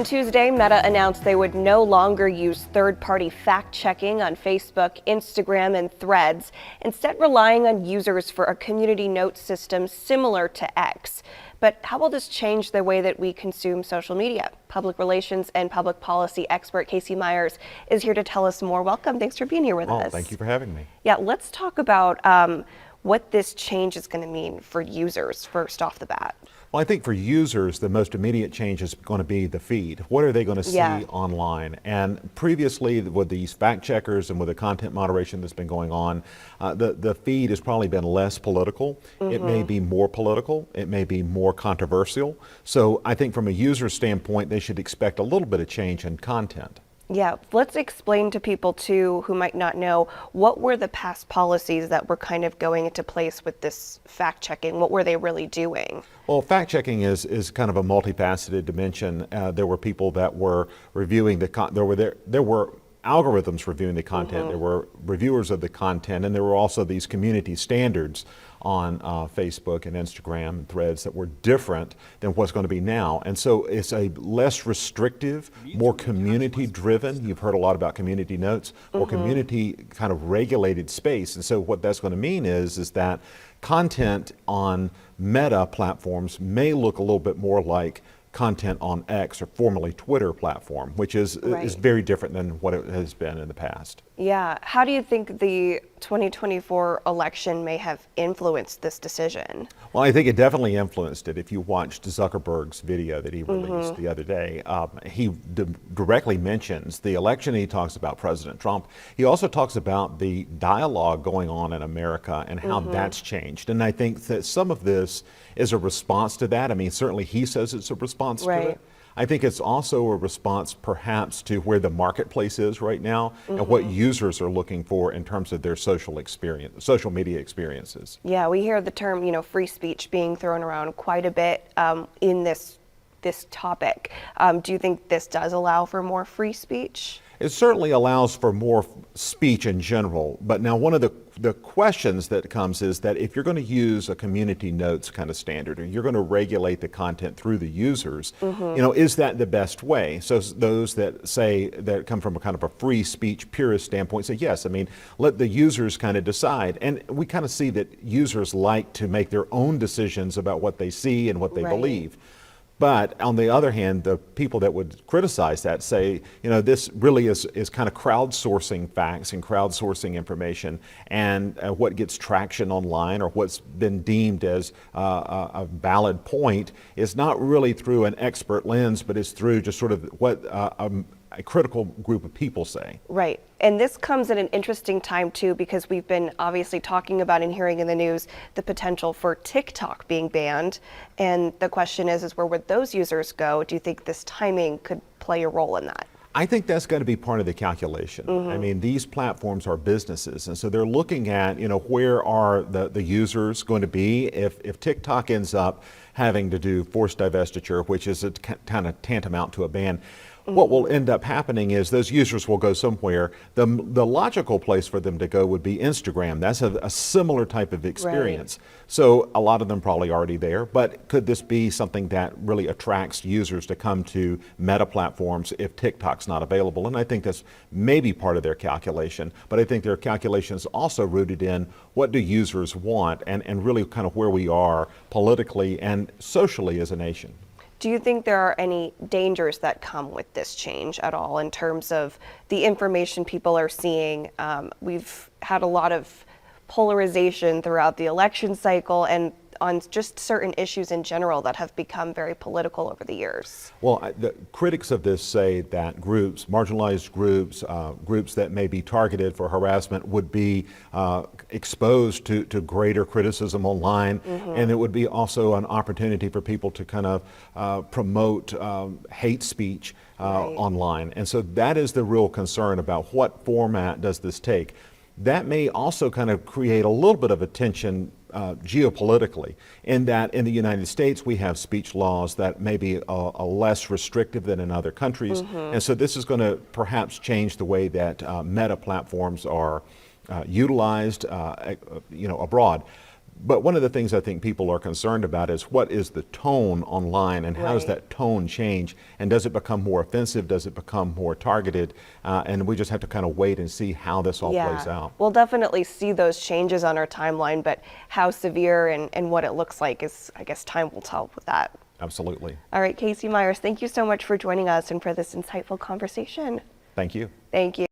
On Tuesday, Meta announced they would no longer use third-party fact-checking on Facebook, Instagram, and Threads, instead relying on users for a community notes system similar to X. But how will this change the way that we consume social media? Public relations and public policy expert Casey Myers is here to tell us more. Welcome. Thanks for being here with us. Thank you for having me. Yeah, let's talk about what this change is going to mean for users first off the bat. Well, I think for users, the most immediate change is going to be the feed. What are they going to see online? And previously, with these fact checkers and with the content moderation that's been going on, the feed has probably been less political. It may be more political. It may be more controversial. So I think from a user standpoint, they should expect a little bit of change in content. Yeah, let's explain to people too who might not know, what were the past policies that were kind of going into place with this fact checking? What were they really doing? Well, fact checking is kind of a multifaceted dimension. There were people that were reviewing there were algorithms reviewing the content. There were reviewers of the content, and there were also these community standards on Facebook and Instagram and Threads that were different than what's going to be now. And so it's a less restrictive, more community driven. You've heard a lot about community notes, or community kind of regulated space. And so what that's going to mean is that content on Meta platforms may look a little bit more like content on X, or formerly Twitter platform, which is very different than what it has been in the past. Yeah. How do you think the 2024 election may have influenced this decision? Well, I think it definitely influenced it. If you watched Zuckerberg's video that he released the other day, he directly mentions the election. He talks about President Trump. He also talks about the dialogue going on in America and how that's changed. And I think that some of this is a response to that. I mean, certainly he says it's a response to it. I think it's also a response perhaps to where the marketplace is right now and what users are looking for in terms of their social media experiences. Yeah, we hear the term, free speech being thrown around quite a bit in this topic. Do you think this does allow for more free speech? It certainly allows for more speech in general, but now one of the questions that comes is that if you're going to use a community notes kind of standard, or you're going to regulate the content through the users, is that the best way? So those that say that come from a kind of a free speech purist standpoint say, yes, I mean, let the users kind of decide. And we kind of see that users like to make their own decisions about what they see and what they believe. But on the other hand, the people that would criticize that say, this really is kind of crowdsourcing facts and crowdsourcing information, and what gets traction online, or what's been deemed as a valid point, is not really through an expert lens, but is through just sort of what a critical group of people say. Right. And this comes at an interesting time too, because we've been obviously talking about and hearing in the news the potential for TikTok being banned. And the question is where would those users go? Do you think this timing could play a role in that? I think that's going to be part of the calculation. I mean, these platforms are businesses, and so they're looking at, where are the users going to be if TikTok ends up having to do forced divestiture, which is a kind of tantamount to a ban. What will end up happening is those users will go somewhere. The logical place for them to go would be Instagram. That's a similar type of experience. So a lot of them probably already there, but could this be something that really attracts users to come to Meta platforms if TikTok's not available? And I think that's maybe part of their calculation, but I think their calculation is also rooted in what do users want, and really kind of where we are politically and socially as a nation. Do you think there are any dangers that come with this change at all in terms of the information people are seeing? We've had a lot of polarization throughout the election cycle and on just certain issues in general that have become very political over the years. Well, the critics of this say that marginalized groups, groups that may be targeted for harassment would be exposed to greater criticism online, and it would be also an opportunity for people to kind of promote hate speech online. And so that is the real concern about what format does this take. That may also kind of create a little bit of a tension geopolitically, in that in the United States we have speech laws that may be a less restrictive than in other countries, and so this is going to perhaps change the way that Meta platforms are utilized abroad. But one of the things I think people are concerned about is what is the tone online and how does Right. that tone change? And does it become more offensive? Does it become more targeted? And we just have to kind of wait and see how this all plays out. We'll definitely see those changes on our timeline, but how severe and what it looks like is, I guess, time will tell with that. Absolutely. All right, Casey Myers, thank you so much for joining us and for this insightful conversation. Thank you. Thank you.